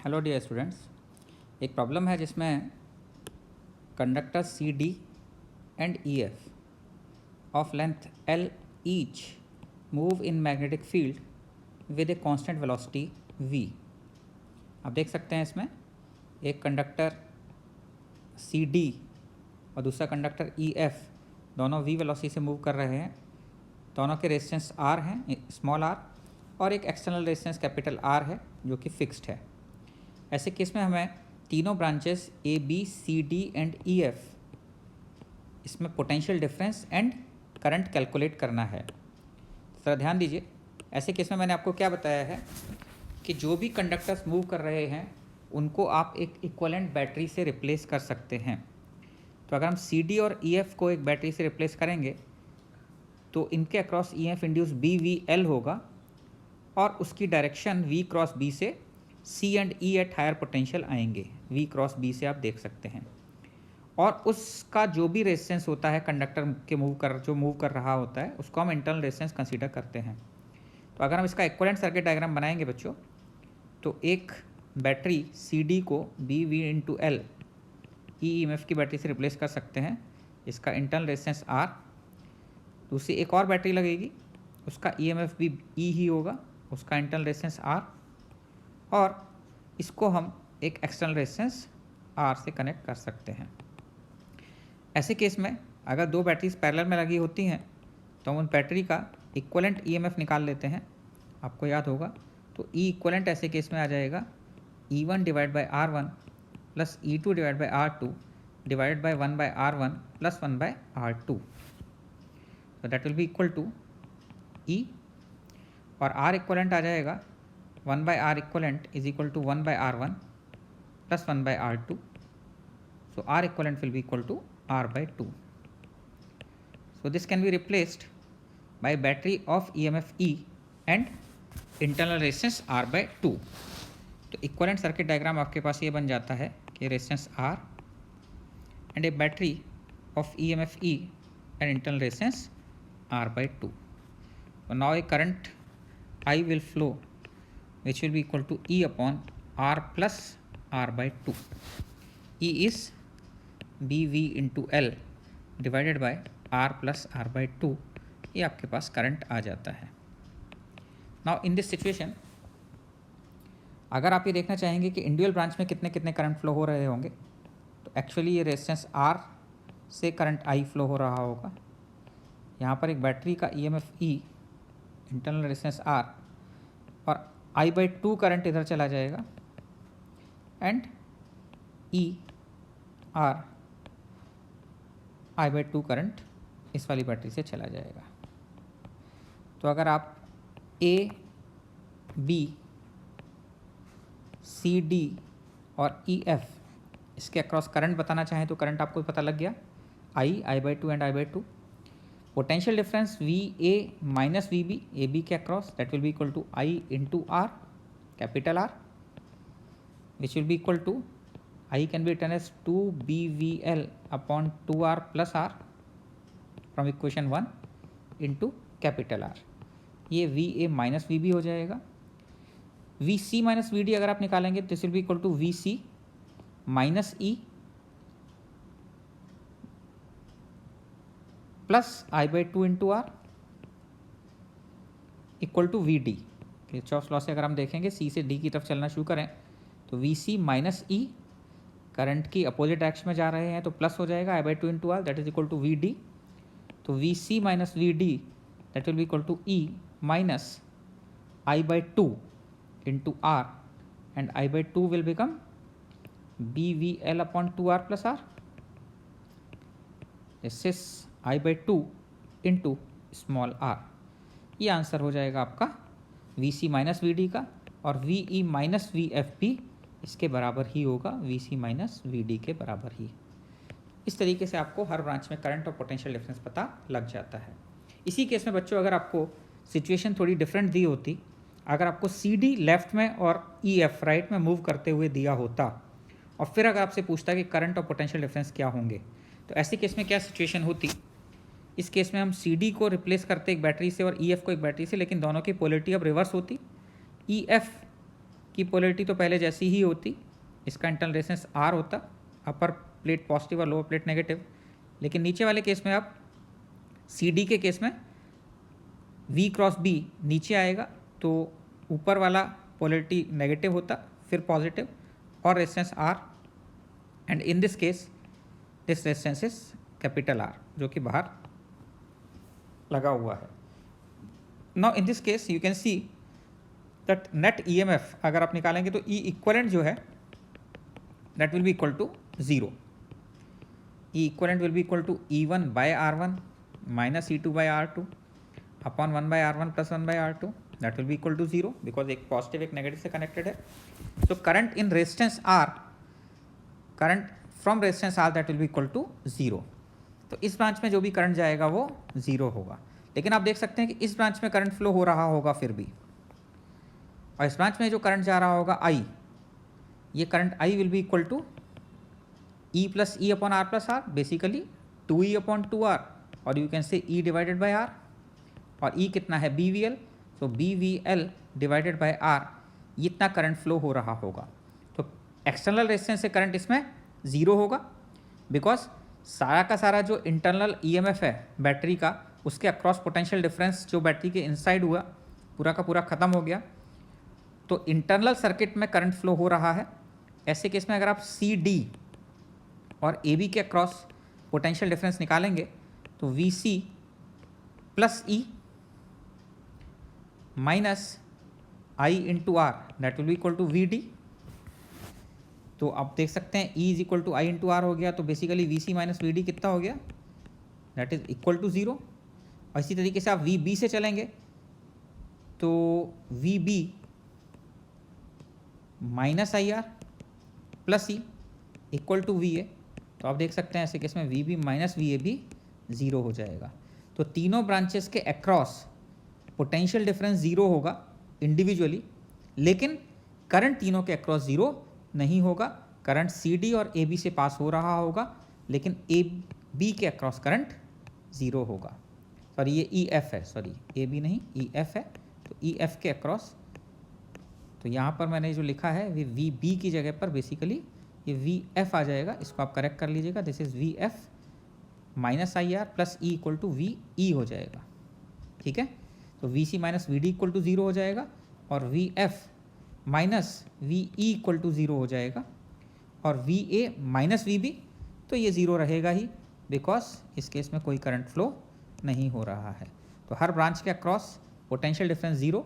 Hello dear students, एक problem है जिसमें conductor C D and E F of length L each move in magnetic field with a constant velocity v। आप देख सकते हैं इसमें एक कंडक्टर सी डी और दूसरा कंडक्टर ई एफ दोनों v वेलोसिटी से मूव कर रहे हैं। दोनों के रेजिस्टेंस r हैं, स्मॉल r, और एक एक्सटर्नल रेजिस्टेंस कैपिटल R है जो कि फिक्स्ड है। ऐसे केस में हमें तीनों branches A B C D and E F इसमें potential difference and current calculate करना है। तो ध्यान दीजिए, ऐसे केस में मैंने आपको क्या बताया है कि जो भी कंडक्टर्स मूव कर रहे हैं उनको आप एक इक्विवेलेंट बैटरी से रिप्लेस कर सकते हैं। तो अगर हम सी डी और ई एफ को एक बैटरी से रिप्लेस करेंगे तो इनके across E F induce B V L होगा और उसकी डायरेक्शन वी क्रॉस बी से C and E at higher potential आएंगे। वी क्रॉस बी से आप देख सकते हैं, और उसका जो भी रेजिस्टेंस होता है कंडक्टर के जो मूव कर रहा होता है उसको हम इंटरनल रेजिस्टेंस कंसीडर करते हैं। तो अगर हम इसका इक्विवेलेंट सर्किट डायग्राम बनाएंगे बच्चों, तो एक बैटरी सी डी को B V into L E M F की बैटरी से रिप्लेस कर सकते हैं। इसका इंटरनल रेजिस्टेंस आर, दूसरी एक और बैटरी लगेगी, उसका ई एम एफ भी ई ही होगा, उसका इंटरनल रेजिस्टेंस आर, और इसको हम एक एक्सटर्नल रेजिस्टेंस R से कनेक्ट कर सकते हैं। ऐसे केस में अगर दो बैटरीज पैरेलल में लगी होती हैं तो हम उन बैटरी का इक्विवेलेंट ईएमएफ निकाल लेते हैं। आपको याद होगा, तो ई इक्विवेलेंट ऐसे केस में आ जाएगा E1 divide by R1 plus E2 divide by R2 divided by 1 by R1 plus 1 by R2। तो that will be equal to E, और R इक्विवेलेंट आ जाएगा 1 by R equivalent is equal to 1 by R1 plus 1 by R2. So R equivalent will be equal to R by 2. So this can be replaced by battery of EMF E and internal resistance R by 2. तो equivalent circuit diagram आपके पास ये बन जाता है कि resistance R and a battery of EMF E and internal resistance R by 2. So now a current I will flow which will be equal to E upon R plus R by 2. E is BV into L divided by R plus R by 2. ये आपके पास current आ जाता है। Now in this situation अगर आप ये देखना चाहेंगे कि इंडिविजुअल ब्रांच में कितने कितने करंट फ्लो हो रहे होंगे, तो एक्चुअली ये रेजिस्टेंस R से करंट I फ्लो हो रहा होगा। यहाँ पर एक बैटरी का EMF E, internal resistance R, और I by 2 करंट इधर चला जाएगा and E R I by 2 current इस वाली बैटरी से चला जाएगा। तो अगर आप A, B, C, D और E, F इसके अक्रॉस करंट बताना चाहें तो करंट आपको पता लग गया, I by 2 and I by 2। Potential difference V A minus V B A B के across, that will be equal to I into R, capital R, which will be equal to I can be written as 2BVL upon 2R plus R from equation 1 into capital R। ये V A minus V B हो जाएगा। V C minus V D अगर आप निकालेंगे this will be equal to V C minus E plus I by 2 into R equal to V D. Kirchhoff's law से अगर हम देखेंगे सी से डी की तरफ चलना शुरू करें तो V C minus E, current की अपोजिट डायरेक्शन में जा रहे हैं तो प्लस हो जाएगा I by 2 into R, that is equal to V D. तो V C minus V D that will be equal to E minus I by 2 into R, and I by 2 will become B V L upon 2R plus R. This is I by 2 into small r। ये answer हो जाएगा आपका V C minus V D का, और V E minus V F भी इसके बराबर ही होगा, V C minus V D के बराबर ही। इस तरीके से आपको हर ब्रांच में करंट और पोटेंशियल डिफरेंस पता लग जाता है। इसी केस में बच्चों अगर आपको सिचुएशन थोड़ी डिफरेंट दी होती, अगर आपको सी डी लेफ्ट में और ई एफ राइट में मूव करते हुए दिया होता और फिर अगर आपसे पूछता कि करंट और पोटेंशियल डिफरेंस क्या होंगे, तो ऐसे केस में क्या सिचुएशन होती। इस केस में हम सी डी को रिप्लेस करते एक बैटरी से और ई एफ को एक बैटरी से, लेकिन दोनों की पोलैरिटी अब रिवर्स होती। ई एफ की पोलैरिटी तो पहले जैसी ही होती, इसका इंटरनल रेजिस्टेंस R होता, अपर प्लेट पॉजिटिव और लोअर प्लेट नेगेटिव। लेकिन नीचे वाले केस में अब CD के केस में V क्रॉस B नीचे आएगा तो ऊपर वाला पोलैरिटी नेगेटिव होता, फिर पॉजिटिव और resistance R, and in this case this resistance is capital R जो कि बाहर लगा हुआ है। Now in this case you can see that net EMF अगर आप निकालेंगे तो E इक्वलेंट जो है that will be equal to 0। E equivalent will be equal to E1 by R1 minus E2 by R2 upon 1 by R1 plus 1 by R2 that will be equal to 0 because एक positive एक negative से connected है। So current in resistance R, current from resistance R that will be equal to 0। तो इस branch में जो भी current जाएगा वो 0 होगा। लेकिन आप देख सकते हैं कि इस ब्रांच में करंट फ्लो हो रहा होगा फिर भी, और इस ब्रांच में जो करंट जा रहा होगा I, ये current I will be equal to E plus E upon R plus R, basically 2E upon 2R, और you can say E divided by R, और E कितना है BVL, तो BVL डिवाइडेड बाय R, इतना current flow हो रहा होगा। तो एक्सटर्नल रेजिस्टेंस से करंट इसमें 0 होगा बिकॉज सारा का सारा जो इंटरनल EMF है बैटरी का, उसके अक्रॉस पोटेंशियल डिफरेंस जो बैटरी के इनसाइड हुआ पूरा का पूरा ख़त्म हो गया। तो इंटरनल सर्किट में करंट फ्लो हो रहा है। ऐसे केस में अगर आप CD और AB के अक्रॉस पोटेंशियल डिफरेंस निकालेंगे तो VC plus E minus I into R that will be equal to VD। तो आप देख सकते हैं E is equal to I into R हो गया, तो बेसिकली VC माइनस VD कितना हो गया, दैट इज इक्वल टू 0। और इसी तरीके से आप VB से चलेंगे तो VB minus IR plus E equal to VA। तो आप देख सकते हैं ऐसे केस में VB माइनस VA भी 0 हो जाएगा। तो तीनों ब्रांचेस के अक्रॉस पोटेंशियल डिफरेंस 0 होगा इंडिविजुअली, लेकिन करंट तीनों के अक्रॉस 0 नहीं होगा। करंट CD और AB से पास हो रहा होगा, लेकिन AB के अक्रॉस करंट 0 होगा। सॉरी ये EF है, सॉरी AB नहीं EF है, तो EF के अक्रॉस, तो यहाँ पर मैंने जो लिखा है वो VB की जगह पर बेसिकली ये VF आ जाएगा, इसको आप करेक्ट कर लीजिएगा। This is VF minus IR plus E equal to VE हो जाएगा, ठीक है। तो VC minus VD equal to 0 हो जाएगा, और VF minus VE equal to 0 हो जाएगा, और VA माइनस VB तो ये 0 रहेगा ही बिकॉज इस केस में कोई करंट फ्लो नहीं हो रहा है। तो हर ब्रांच के अक्रॉस पोटेंशियल डिफरेंस 0